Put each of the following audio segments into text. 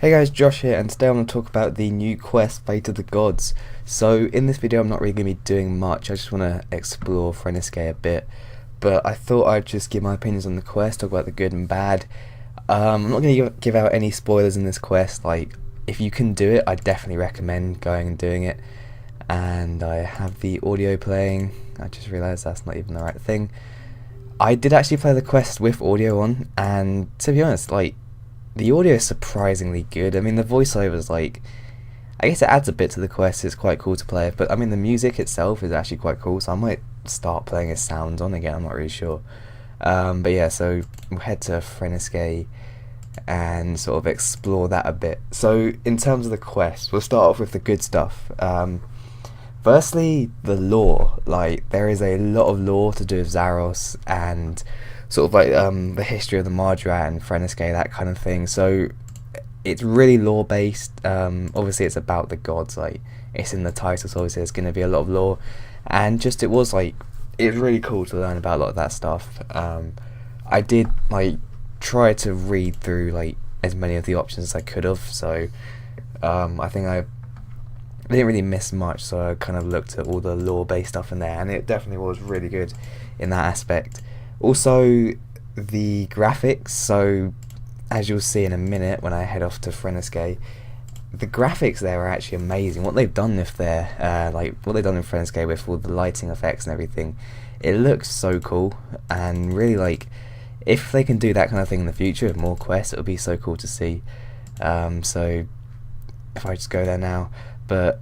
Hey guys, Josh here, and today I'm going to talk about the new quest, Fate of the Gods. So in this video I'm not really going to be doing much, I just want to explore Runescape a bit, but I thought I'd just give my opinions on the quest, talk about the good and bad. I'm not going to give out any spoilers in this quest. Like, if you can do it, I definitely recommend going and doing it. And I have the audio playing. I just realised that's not even the right thing. I did actually play the quest with audio on, and to be honest, like, the audio is surprisingly good. I mean, the voiceovers, like, I guess it adds a bit to the quest. It's quite cool to play with, but I mean, the music itself is actually quite cool, so I might start playing as sounds on again. I'm not really sure. But yeah, so we'll head to Runescape and sort of explore that a bit. So in terms of the quest, we'll start off with the good stuff. Firstly, the lore. Like, there is a lot of lore to do with Zaros and sort of like the history of the Mardra and Runescape, that kind of thing. So it's really lore based. Obviously it's about the gods, like it's in the title, so obviously there's going to be a lot of lore, and just it was really cool to learn about a lot of that stuff. I did like try to read through like as many of the options as I could have, so I think I didn't really miss much, so I kind of looked at all the lore based stuff in there, and it definitely was really good in that aspect. Also, the graphics, so as you'll see in a minute when I head off to Runescape, the graphics there are actually amazing. What they've done with their, what they've done in Runescape with all the lighting effects and everything, it looks so cool, and really, like, if they can do that kind of thing in the future with more quests, it would be so cool to see. So, if I just go there now, but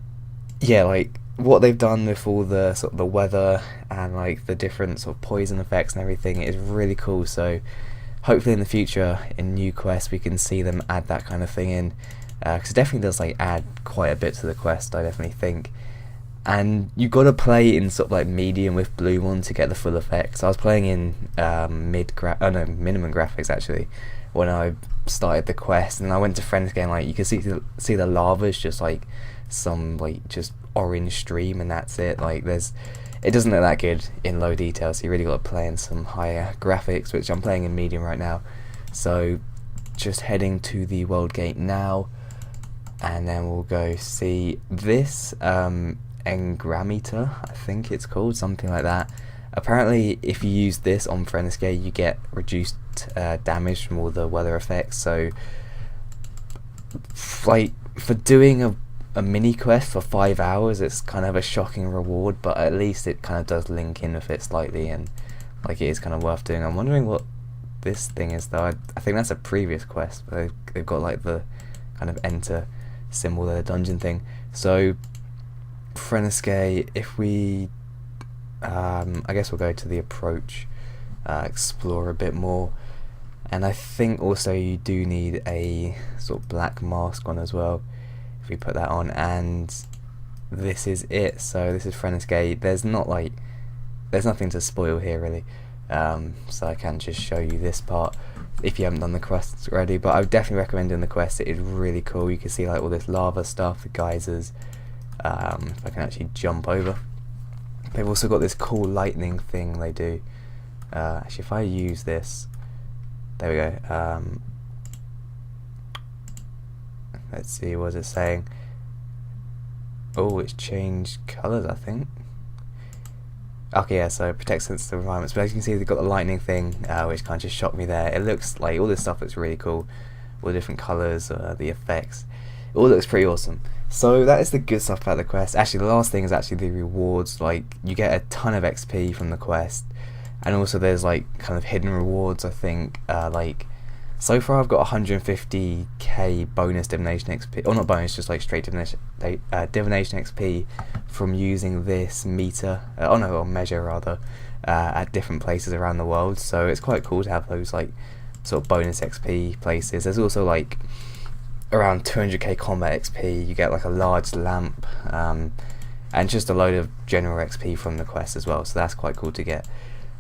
yeah, like, what they've done with all the sort of the weather and like the different sort of poison effects and everything is really cool. So hopefully in the future in new quests we can see them add that kind of thing in, because it definitely does like add quite a bit to the quest, I definitely think. And you've got to play in sort of like medium with blue one to get the full effects. I was playing in minimum graphics actually when I started the quest, and I went to friends game, like you can see the lava's just like some like just orange stream, and that's it. Like it doesn't look that good in low detail, so you really got to play in some higher graphics, which I'm playing in medium right now. So just heading to the world gate now, and then we'll go see this engrameter, I think it's called, something like that. Apparently if you use this on Runescape you get reduced damage from all the weather effects, so like for doing a mini quest for 5 hours it's kind of a shocking reward, but at least it kind of does link in with it slightly, and like it is kind of worth doing. I'm wondering what this thing is though. I think that's a previous quest, but they've got like the kind of enter symbol there, the dungeon thing. So Runescape, if we I guess we'll go to the approach, explore a bit more, and I think also you do need a sort of black mask on as well. If we put that on, and this is it. So this is Runescape. There's nothing to spoil here really, so I can just show you this part if you haven't done the quests already, but I would definitely recommend doing the quest. It is really cool. You can see like all this lava stuff, the geysers. If I can actually jump over, they've also got this cool lightning thing they do. Actually, if I use this, there we go. Let's see, what is it saying? Oh, it's changed colours, I think. Okay, yeah, so it protects against the environments, but as you can see they've got the lightning thing, which kind of just shocked me there. It looks like all this stuff looks really cool, all the different colours, the effects, it all looks pretty awesome. So that is the good stuff about the quest. Actually, the last thing is actually the rewards. Like, you get a ton of XP from the quest, and also there's like kind of hidden rewards, I think. Like, so far I've got 150k bonus divination XP, or not bonus, just like straight divination XP from using this meter, or measure rather, at different places around the world. So it's quite cool to have those like sort of bonus XP places. There's also like around 200k combat XP, you get like a large lamp, and just a load of general XP from the quest as well, so that's quite cool to get.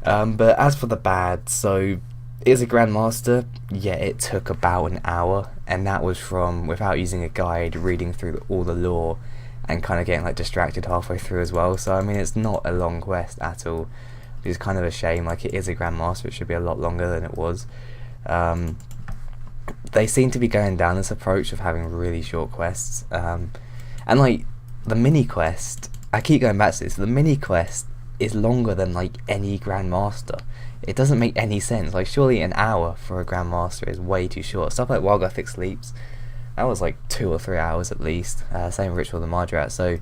But as for the bad, so it is a Grandmaster, yeah, it took about an hour, and that was from without using a guide, reading through all the lore, and kind of getting like distracted halfway through as well. So I mean, it's not a long quest at all, which is kind of a shame. Like, it is a Grandmaster, it should be a lot longer than it was. they seem to be going down this approach of having really short quests, and like the mini quest, I keep going back to this, the mini quest is longer than like any Grandmaster. It doesn't make any sense. Like, surely an hour for a Grandmaster is way too short. Stuff like Wild Gothic Sleeps, that was like 2 or 3 hours at least. Same Ritual of the Mardurat. So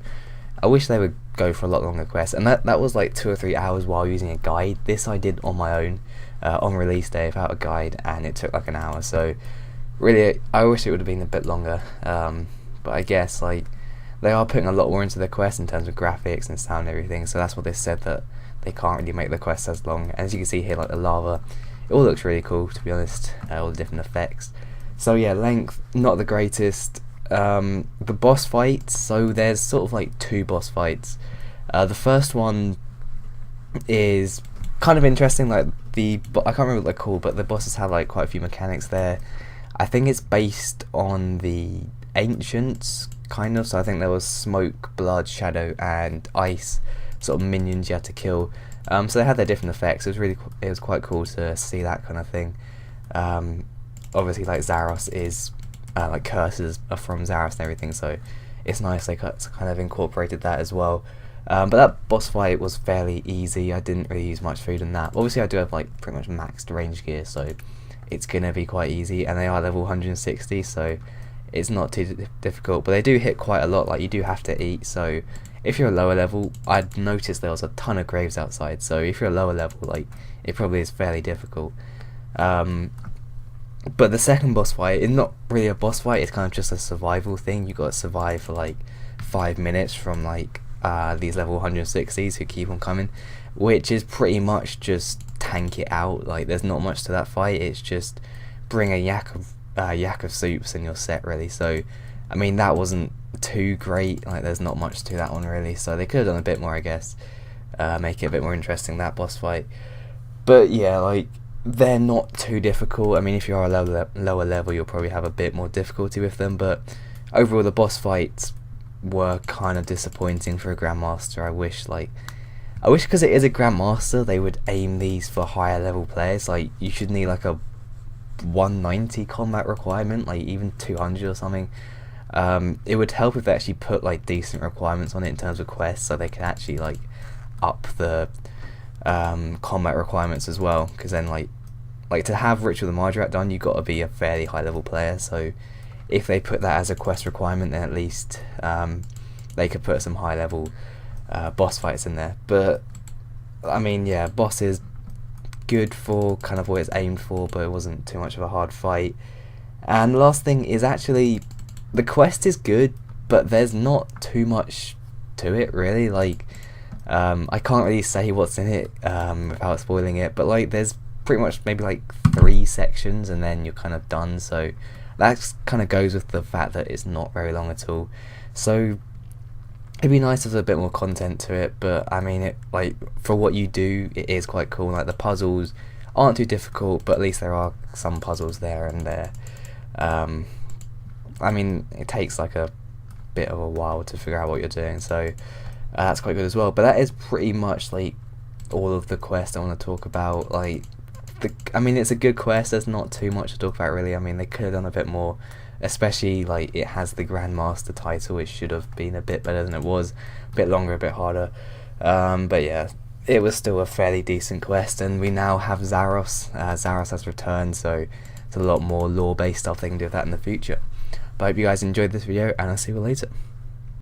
I wish they would go for a lot longer quests, and that was like 2 or 3 hours while using a guide. This I did on my own on release day without a guide, and it took like an hour. So really, I wish it would have been a bit longer, but I guess like they are putting a lot more into the quest in terms of graphics and sound and everything, so that's what they said, that they can't really make the quest as long. And as you can see here, like the lava, it all looks really cool, to be honest, all the different effects. So yeah, length, not the greatest. The boss fights, so there's sort of like 2 boss fights. The first one is kind of interesting, like I can't remember what they're called, but the bosses have like quite a few mechanics there. I think it's based on the Ancients, kind of, so I think there was smoke, blood, shadow and ice sort of minions you had to kill, so they had their different effects. It was quite cool to see that kind of thing. Obviously, like Zaros is like curses are from Zaros and everything, so it's nice they kind of incorporated that as well. But that boss fight was fairly easy. I didn't really use much food in that. Obviously I do have like pretty much maxed range gear, so it's gonna be quite easy, and they are level 160, so it's not too difficult, but they do hit quite a lot. Like, you do have to eat, so if you're a lower level, I'd noticed there was a ton of graves outside, so if you're a lower level, like, it probably is fairly difficult. But the second boss fight is not really a boss fight, it's kind of just a survival thing. You got to survive for like 5 minutes from like these level 160s who keep on coming, which is pretty much just tank it out. Like, there's not much to that fight, it's just bring a yak of soups and you're set, really. So I mean, that wasn't too great, like there's not much to that one really, so they could have done a bit more, I guess, make it a bit more interesting, that boss fight. But yeah, like, they're not too difficult. I mean, if you are a lower level, you'll probably have a bit more difficulty with them, but overall the boss fights were kind of disappointing for a Grandmaster. I wish because it is a Grandmaster, they would aim these for higher level players. Like, you should need like a 190 combat requirement, like even 200 or something. It would help if they actually put like decent requirements on it in terms of quests, so they can actually like up the combat requirements as well, because then like to have Ritual of the Mardurat done, you've got to be a fairly high level player. So if they put that as a quest requirement, then at least they could put some high level boss fights in there. But I mean, yeah, boss is good for kind of what it's aimed for, but it wasn't too much of a hard fight. And the last thing is, actually the quest is good, but there's not too much to it really. Like, I can't really say what's in it without spoiling it, but like there's pretty much maybe like 3 sections and then you're kind of done, so that kind of goes with the fact that it's not very long at all. So it'd be nice if there's a bit more content to it, but I mean, it, like, for what you do, it is quite cool. Like, the puzzles aren't too difficult, but at least there are some puzzles there and there. I mean, it takes like a bit of a while to figure out what you're doing, so that's quite good as well. But that is pretty much like all of the quests I want to talk about. Like, I mean, it's a good quest, there's not too much to talk about really. I mean, they could have done a bit more, especially like it has the Grandmaster title, it should have been a bit better than it was, a bit longer, a bit harder. But yeah, it was still a fairly decent quest, and we now have Zaros. Zaros has returned, so it's a lot more lore based stuff they can do with that in the future. But I hope you guys enjoyed this video, and I'll see you later.